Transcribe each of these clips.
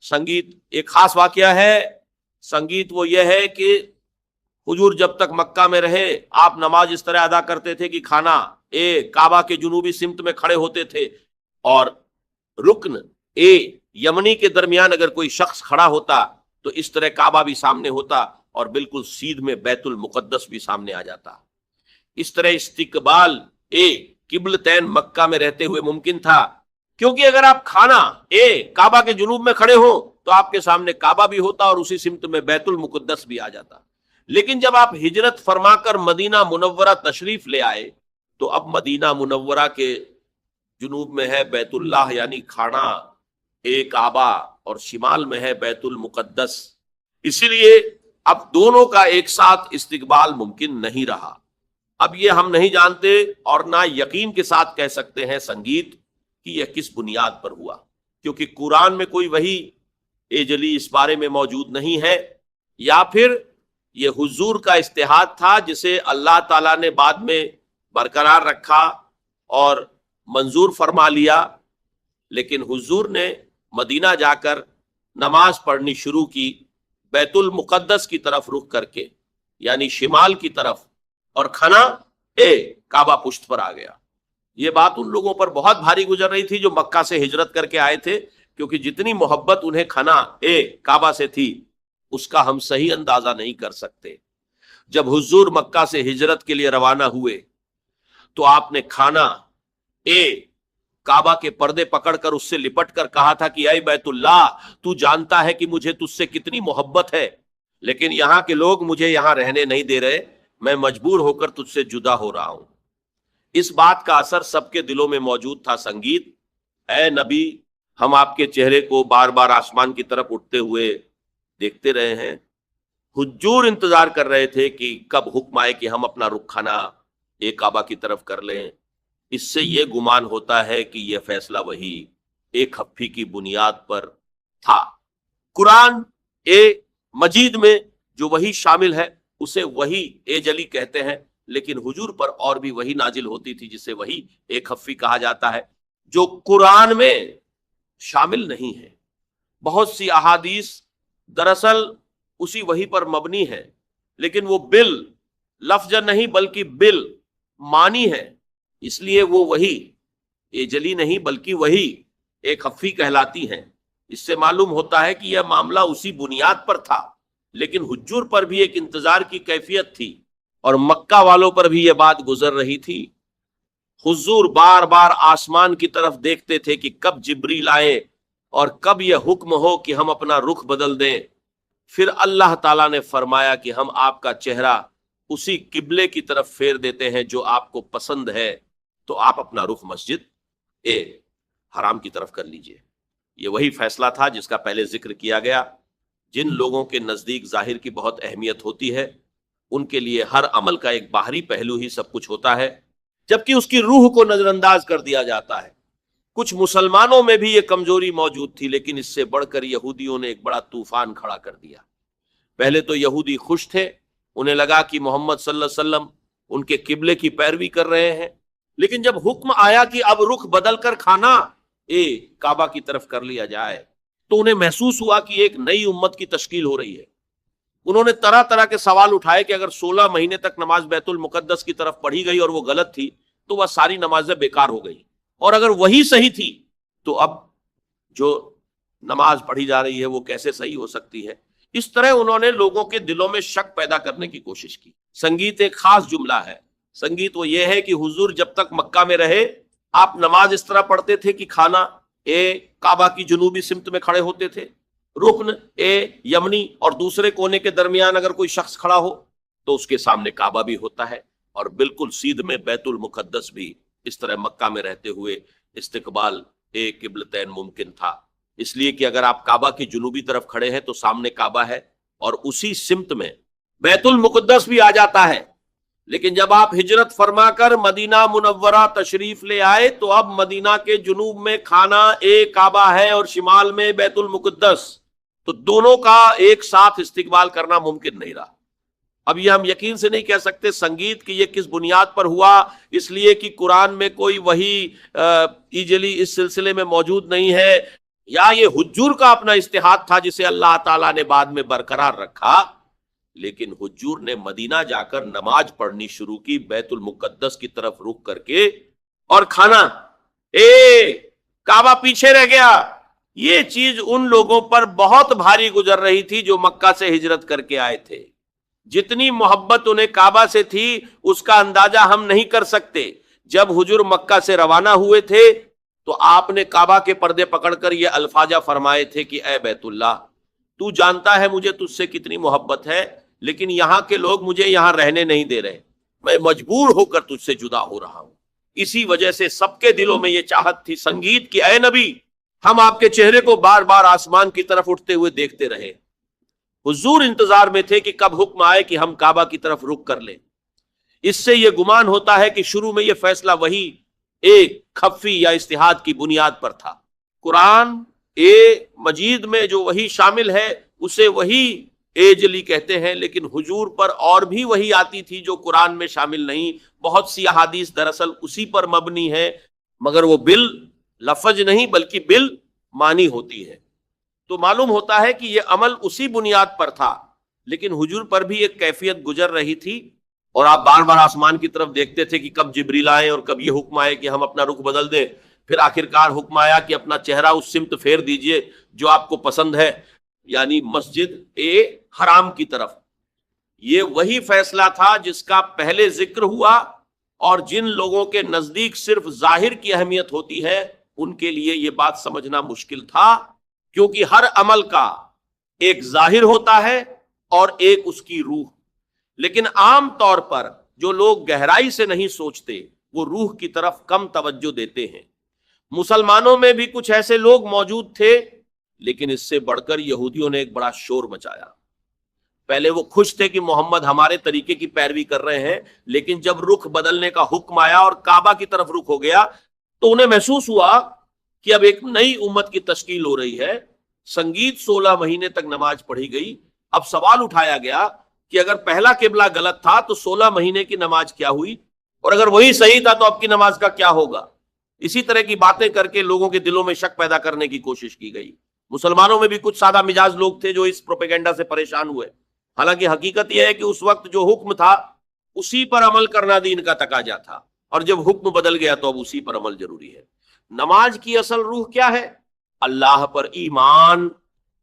संगीत एक खास वाकया है। संगीत वो ये है कि हुजूर जब तक मक्का में रहे आप नमाज इस तरह अदा करते थे कि खाना ए काबा के जुनूबी सिमत में खड़े होते थे और रुकन ए यमनी के दरमियान अगर कोई शख्स खड़ा होता तो इस तरह काबा भी सामने होता और बिल्कुल सीध में बैतुल मुकद्दस भी सामने आ जाता। इस तरह इस्तिकबाल ए किबलतैन मक्का में रहते हुए मुमकिन था, क्योंकि अगर आप खाना ए काबा के जुनूब में खड़े हो तो आपके सामने काबा भी होता और उसी सिमत में बैतुल मुकद्दस भी आ जाता। लेकिन जब आप हिजरत फरमाकर मदीना मुनव्वरा तशरीफ ले आए तो अब मदीना मुनव्वरा के जुनूब में है बैतुल्लाह यानी खाना ए काबा और शिमाल में है बैतुल मुकद्दस। इसीलिए अब दोनों का एक साथ इस्तिकबाल मुमकिन नहीं रहा। अब ये हम नहीं जानते और ना यकीन के साथ कह सकते हैं संगीत कि यह किस बुनियाद पर हुआ, क्योंकि कुरान में कोई वही एजली इस बारे में मौजूद नहीं है, या फिर यह हुजूर का इज्तिहाद था जिसे अल्लाह ताला ने बाद में बरकरार रखा और मंजूर फरमा लिया। लेकिन हुजूर ने मदीना जाकर नमाज पढ़नी शुरू की बैतुल मुकद्दस की तरफ रुख करके, यानी शिमाल की तरफ, और खाना ए काबा पुश्त पर आ गया। ये बात उन लोगों पर बहुत भारी गुजर रही थी जो मक्का से हिजरत करके आए थे, क्योंकि जितनी मोहब्बत उन्हें खाना ए काबा से थी उसका हम सही अंदाजा नहीं कर सकते। जब हुजूर मक्का से हिजरत के लिए रवाना हुए तो आपने खाना ए काबा के पर्दे पकड़कर उससे लिपट कर कहा था कि ऐ बैतुल्लाह, तू जानता है कि मुझे तुझसे कितनी मोहब्बत है, लेकिन यहां के लोग मुझे यहां रहने नहीं दे रहे, मैं मजबूर होकर तुझसे जुदा हो रहा हूं। इस बात का असर सबके दिलों में मौजूद था। संगीत, ऐ नबी, हम आपके चेहरे को बार बार आसमान की तरफ उठते हुए देखते रहे हैं। हुजूर इंतजार कर रहे थे कि कब हुक्म आए कि हम अपना रुख खाना ए काबा की तरफ कर लें। इससे यह गुमान होता है कि यह फैसला वही एक हफ्फी की बुनियाद पर था। कुरान ए मजीद में जो वही शामिल है उसे वही ए जली कहते हैं, लेकिन हुजूर पर और भी वही नाजिल होती थी जिसे वही एक हफ्फी कहा जाता है, जो कुरान में शामिल नहीं है। बहुत सी अहादीस दरअसल उसी वही पर मबनी है, लेकिन वो बिल लफ्ज नहीं बल्कि बिल मानी है, इसलिए वो वही ए जली नहीं बल्कि वही एक हफ्फी कहलाती हैं। इससे मालूम होता है कि यह मामला उसी बुनियाद पर था, लेकिन हुज्जूर पर भी एक इंतजार की कैफियत थी और मक्का वालों पर भी यह बात गुजर रही थी। हुजूर बार बार आसमान की तरफ देखते थे कि कब जिब्रील आए और कब यह हुक्म हो कि हम अपना रुख बदल दें। फिर अल्लाह ताला ने फरमाया कि हम आपका चेहरा उसी किबले की तरफ फेर देते हैं जो आपको पसंद है, तो आप अपना रुख मस्जिद ए हराम की तरफ कर लीजिए। यह वही फैसला था जिसका पहले जिक्र किया गया। जिन लोगों के नजदीक जाहिर की बहुत अहमियत होती है, उनके लिए हर अमल का एक बाहरी पहलू ही सब कुछ होता है, जबकि उसकी रूह को नजरअंदाज कर दिया जाता है। कुछ मुसलमानों में भी यह कमजोरी मौजूद थी, लेकिन इससे बढ़कर यहूदियों ने एक बड़ा तूफान खड़ा कर दिया। पहले तो यहूदी खुश थे, उन्हें लगा कि मोहम्मद सल्लल्लाहु अलैहि वसल्लम उनके किबले की पैरवी कर रहे हैं। लेकिन जब हुक्म आया कि अब रुख बदल कर खाना ए काबा की तरफ कर लिया जाए, तो उन्हें महसूस हुआ कि एक नई उम्मत की तश्कील हो रही है। उन्होंने तरह तरह के सवाल उठाए कि अगर 16 महीने तक नमाज बैतुल मुकद्दस की तरफ पढ़ी गई और वो गलत थी तो वह सारी नमाजें बेकार हो गई, और अगर वही सही थी तो अब जो नमाज पढ़ी जा रही है वो कैसे सही हो सकती है। इस तरह उन्होंने लोगों के दिलों में शक पैदा करने की कोशिश की। संगीत एक खास जुमला है। संगीत वो ये है कि हुजूर जब तक मक्का में रहे आप नमाज इस तरह पढ़ते थे कि खाना ए काबा की जुनूबी सिमत में खड़े होते थे, रुकन ए यमनी और दूसरे कोने के दरमियान अगर कोई शख्स खड़ा हो तो उसके सामने काबा भी होता है, और बिल्कुल सीध में बैतुल मुकद्दस भी। इस तरह मक्का में रहते हुए इस्तिकबाल ए किबलतैन मुमकिन था, इसलिए कि अगर आप काबा की जुनूबी तरफ खड़े हैं तो सामने काबा है और उसी सिमत में बैतुल मुकद्दस भी आ जाता है। लेकिन जब आप हिजरत फरमाकर मदीना मुनव्वरा तशरीफ ले आए तो अब मदीना के जुनूब में खाना ए काबा है और शिमाल में बैतुल मुकद्दस, तो दोनों का एक साथ इस्तिकबाल करना मुमकिन नहीं रहा। अब ये हम यकीन से नहीं कह सकते संगीत कि ये किस बुनियाद पर हुआ, इसलिए कि कुरान में कोई वही इजली इस सिलसिले में मौजूद नहीं है। یا یہ حجور کا اپنا اجتہاد تھا جسے اللہ تعالیٰ نے بعد میں برقرار رکھا، لیکن حجور نے مدینہ جا کر نماز پڑھنی شروع کی بیت المقدس کی طرف رخ کر کے، اور کھانا کعبہ پیچھے رہ گیا۔ یہ چیز ان لوگوں پر بہت بھاری گزر رہی تھی جو مکہ سے ہجرت کر کے آئے تھے۔ جتنی محبت انہیں کعبہ سے تھی اس کا اندازہ ہم نہیں کر سکتے۔ جب حضور مکہ سے روانہ ہوئے تھے تو آپ نے کعبہ کے پردے پکڑ کر یہ الفاظ فرمائے تھے کہ اے بیت اللہ، تو جانتا ہے مجھے تجھ سے کتنی محبت ہے، لیکن یہاں کے لوگ مجھے یہاں رہنے نہیں دے رہے، میں مجبور ہو کر تجھ سے جدا ہو رہا ہوں۔ اسی وجہ سے سب کے دلوں میں یہ چاہت تھی سنگیت کی، اے نبی ہم آپ کے چہرے کو بار بار آسمان کی طرف اٹھتے ہوئے دیکھتے رہے۔ حضور انتظار میں تھے کہ کب حکم آئے کہ ہم کعبہ کی طرف رخ کر لیں۔ اس سے یہ گمان ہوتا ہے کہ شروع میں یہ فیصلہ وہی ایک خفی یا اجتہاد کی بنیاد پر تھا۔ قرآن مجید میں جو وہی شامل ہے اسے وہی جلی کہتے ہیں، لیکن حضور پر اور بھی وہی آتی تھی جو قرآن میں شامل نہیں۔ بہت سی احادیث دراصل اسی پر مبنی ہے، مگر وہ بال لفظ نہیں بلکہ بال معنی ہوتی ہے۔ تو معلوم ہوتا ہے کہ یہ عمل اسی بنیاد پر تھا، لیکن حضور پر بھی ایک کیفیت گزر رہی تھی، اور آپ بار بار آسمان کی طرف دیکھتے تھے کہ کب جبریل آئے اور کب یہ حکم آئے کہ ہم اپنا رخ بدل دیں۔ پھر آخرکار حکم آیا کہ اپنا چہرہ اس سمت پھیر دیجئے جو آپ کو پسند ہے، یعنی مسجد حرام کی طرف۔ یہ وہی فیصلہ تھا جس کا پہلے ذکر ہوا، اور جن لوگوں کے نزدیک صرف ظاہر کی اہمیت ہوتی ہے ان کے لیے یہ بات سمجھنا مشکل تھا، کیونکہ ہر عمل کا ایک ظاہر ہوتا ہے اور ایک اس کی روح۔ لیکن عام طور پر جو لوگ گہرائی سے نہیں سوچتے وہ روح کی طرف کم توجہ دیتے ہیں۔ مسلمانوں میں بھی کچھ ایسے لوگ موجود تھے، لیکن اس سے بڑھ کر یہودیوں نے ایک بڑا شور مچایا۔ پہلے وہ خوش تھے کہ محمد ہمارے طریقے کی پیروی کر رہے ہیں، لیکن جب رخ بدلنے کا حکم آیا اور کعبہ کی طرف رخ ہو گیا تو انہیں محسوس ہوا کہ اب ایک نئی امت کی تشکیل ہو رہی ہے۔ سنگیت 16 مہینے تک نماز پڑھی گئی۔ اب سوال اٹھایا گیا کہ اگر پہلا قبلہ غلط تھا تو 16 مہینے کی نماز کیا ہوئی، اور اگر وہی صحیح تھا تو اب کی نماز کا کیا ہوگا؟ اسی طرح کی باتیں کر کے لوگوں کے دلوں میں شک پیدا کرنے کی کوشش کی گئی۔ مسلمانوں میں بھی کچھ سادہ مزاج لوگ تھے جو اس پروپیگنڈا سے پریشان ہوئے، حالانکہ حقیقت یہ ہے کہ اس وقت جو حکم تھا اسی پر عمل کرنا دین کا تقاضا تھا، اور جب حکم بدل گیا تو اب اسی پر عمل ضروری ہے۔ نماز کی اصل روح کیا ہے؟ اللہ پر ایمان،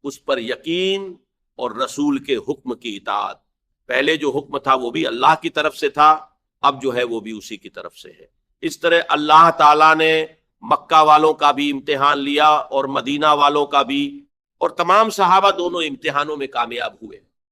اس پر یقین، اور رسول کے حکم کی اطاعت۔ پہلے جو حکم تھا وہ بھی اللہ کی طرف سے تھا، اب جو ہے وہ بھی اسی کی طرف سے ہے۔ اس طرح اللہ تعالیٰ نے مکہ والوں کا بھی امتحان لیا اور مدینہ والوں کا بھی، اور تمام صحابہ دونوں امتحانوں میں کامیاب ہوئے۔